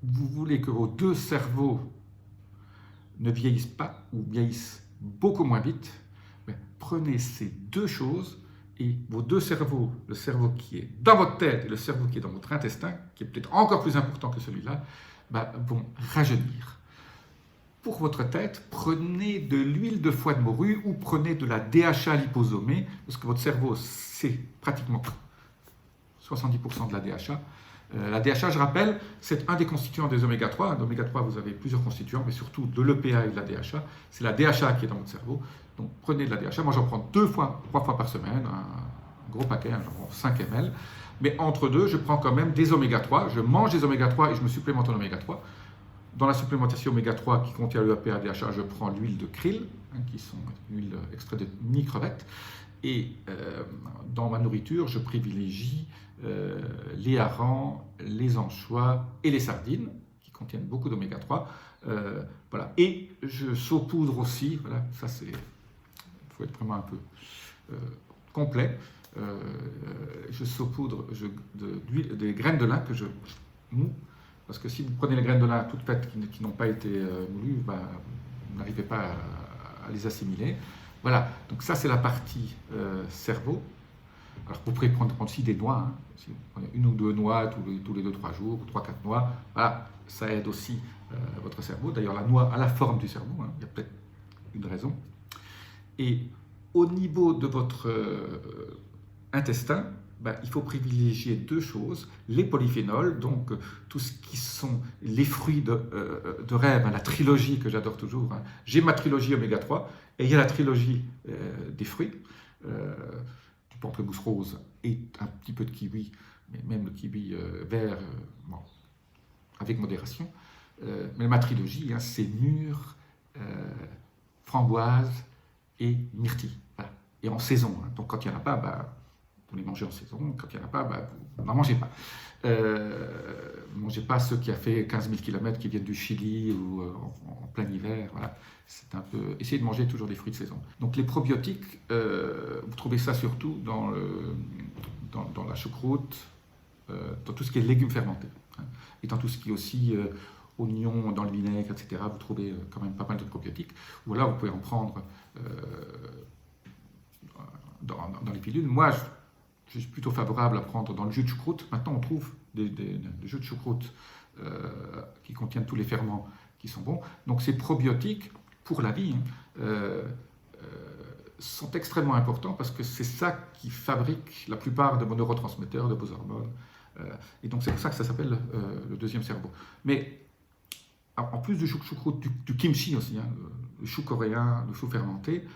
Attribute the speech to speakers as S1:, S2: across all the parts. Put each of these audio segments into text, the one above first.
S1: vous voulez que vos deux cerveaux ne vieillissent pas ou vieillissent beaucoup moins vite, prenez ces deux choses et vos deux cerveaux, le cerveau qui est dans votre tête et le cerveau qui est dans votre intestin, qui est peut-être encore plus important que celui-là, vont rajeunir. Pour votre tête, prenez de l'huile de foie de morue ou prenez de la DHA liposomée, parce que votre cerveau, c'est pratiquement 70% de la DHA. La DHA, je rappelle, c'est un des constituants des oméga 3. L'oméga 3, vous avez plusieurs constituants, mais surtout de l'EPA et de la DHA. C'est la DHA qui est dans votre cerveau. Donc prenez de la DHA. Moi, j'en prends 3 fois par semaine, un gros paquet, j'en prends 5 ml. Mais entre deux, je prends quand même des oméga 3. Je mange des oméga 3 et je me supplémente en oméga 3. Dans la supplémentation oméga 3 qui contient l'EPA et la DHA, je prends l'huile de krill, qui sont l'huile extraite de mini-crevettes. Et dans ma nourriture, je privilégie les harengs, les anchois et les sardines, qui contiennent beaucoup d'oméga 3. Voilà. Et je saupoudre aussi, voilà, ça c'est, il faut être vraiment un peu complet. Je saupoudre des graines de lin que je moue, parce que si vous prenez les graines de lin toutes faites qui n'ont pas été moulues, vous n'arrivez pas à les assimiler. Voilà, donc ça c'est la partie cerveau. Alors vous pouvez prendre aussi des noix, hein. Si vous prenez 1 ou 2 noix tous les 2-3 jours, ou 3-4 noix, voilà, ça aide aussi votre cerveau. D'ailleurs la noix a la forme du cerveau, hein. Il y a peut-être une raison. Et au niveau de votre intestin, il faut privilégier 2 choses, les polyphénols, donc tout ce qui sont les fruits de rêve, hein, la trilogie que j'adore toujours. Hein. J'ai ma trilogie oméga 3 et il y a la trilogie des fruits, du pamplemousse rose et un petit peu de kiwi, mais même le kiwi vert, bon, avec modération. Mais ma trilogie, hein, c'est mûre, framboise et myrtille. Voilà. Et en saison, hein. Donc quand il n'y en a pas, vous les mangez en saison, quand il n'y en a pas, vous n'en mangez pas. Ne mangez pas ceux qui ont fait 15 000 km, qui viennent du Chili ou en plein hiver. Voilà. C'est un peu... Essayez de manger toujours des fruits de saison. Donc les probiotiques, vous trouvez ça surtout dans la choucroute, dans tout ce qui est légumes fermentés. Hein, et dans tout ce qui est aussi oignons dans le vinaigre, etc. Vous trouvez quand même pas mal de probiotiques. Ou alors vous pouvez en prendre dans les pilules. Moi, je suis plutôt favorable à prendre dans le jus de choucroute. Maintenant, on trouve des jus de choucroute qui contiennent tous les ferments qui sont bons. Donc, ces probiotiques, pour la vie, sont extrêmement importants parce que c'est ça qui fabrique la plupart de vos neurotransmetteurs, de vos hormones. Et donc, c'est pour ça que ça s'appelle le deuxième cerveau. Mais en plus du choucroute, du kimchi aussi, hein, le chou coréen, le chou fermenté,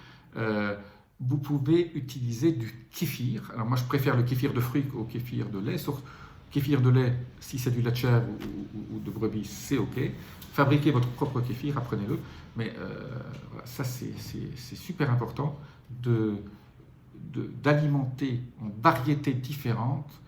S1: vous pouvez utiliser du kéfir. Alors moi, je préfère le kéfir de fruits au kéfir de lait. Sauf kéfir de lait, si c'est du lait de chèvre ou de brebis, c'est OK. Fabriquez votre propre kéfir, apprenez-le. Mais voilà, ça, c'est super important d'alimenter en variétés différentes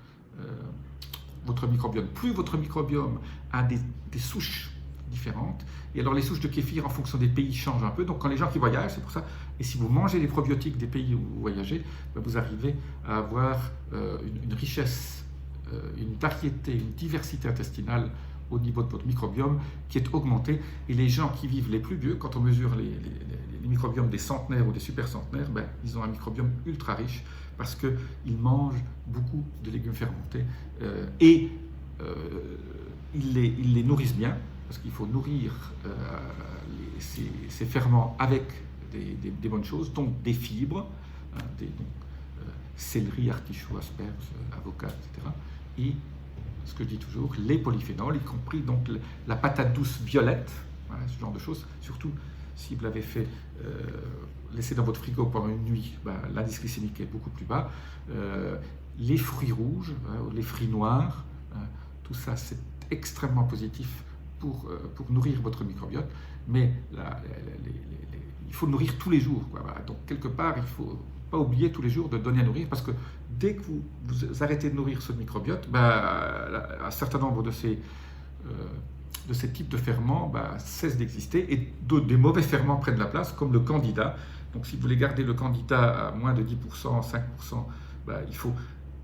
S1: votre microbiome. Plus votre microbiome a des souches différentes. Et alors les souches de kéfir en fonction des pays changent un peu. Donc quand les gens qui voyagent, c'est pour ça. Et si vous mangez les probiotiques des pays où vous voyagez, vous arrivez à avoir une richesse, une variété, une diversité intestinale au niveau de votre microbiome qui est augmentée. Et les gens qui vivent les plus vieux, quand on mesure les microbiomes des centenaires ou des super centenaires, ils ont un microbiome ultra riche parce qu'ils mangent beaucoup de légumes fermentés et ils les nourrissent bien. Parce qu'il faut nourrir ces ferments avec des bonnes choses, donc des fibres, hein, céleri, artichaut, asperges, avocat, etc. Et ce que je dis toujours, les polyphénols, y compris donc la patate douce violette, voilà, ce genre de choses. Surtout si vous l'avez fait laisser dans votre frigo pendant une nuit, l'indice glycémique est beaucoup plus bas. Les fruits rouges, les fruits noirs, tout ça c'est extrêmement positif pour nourrir votre microbiote, mais il faut le nourrir tous les jours, quoi. Voilà. Donc quelque part, il ne faut pas oublier tous les jours de donner à nourrir, parce que dès que vous arrêtez de nourrir ce microbiote, un certain nombre de ces types de ferments cessent d'exister et des mauvais ferments prennent la place, comme le candida. Donc si vous voulez garder le candida à moins de 10%, 5%, il faut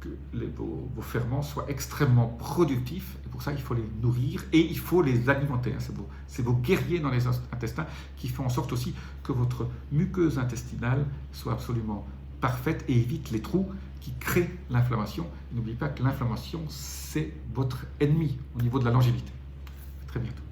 S1: que vos ferments soient extrêmement productifs. Et pour ça, il faut les nourrir et il faut les alimenter. C'est vos guerriers dans les intestins qui font en sorte aussi que votre muqueuse intestinale soit absolument parfaite et évite les trous qui créent l'inflammation. N'oubliez pas que l'inflammation, c'est votre ennemi au niveau de la longévité. À très bientôt.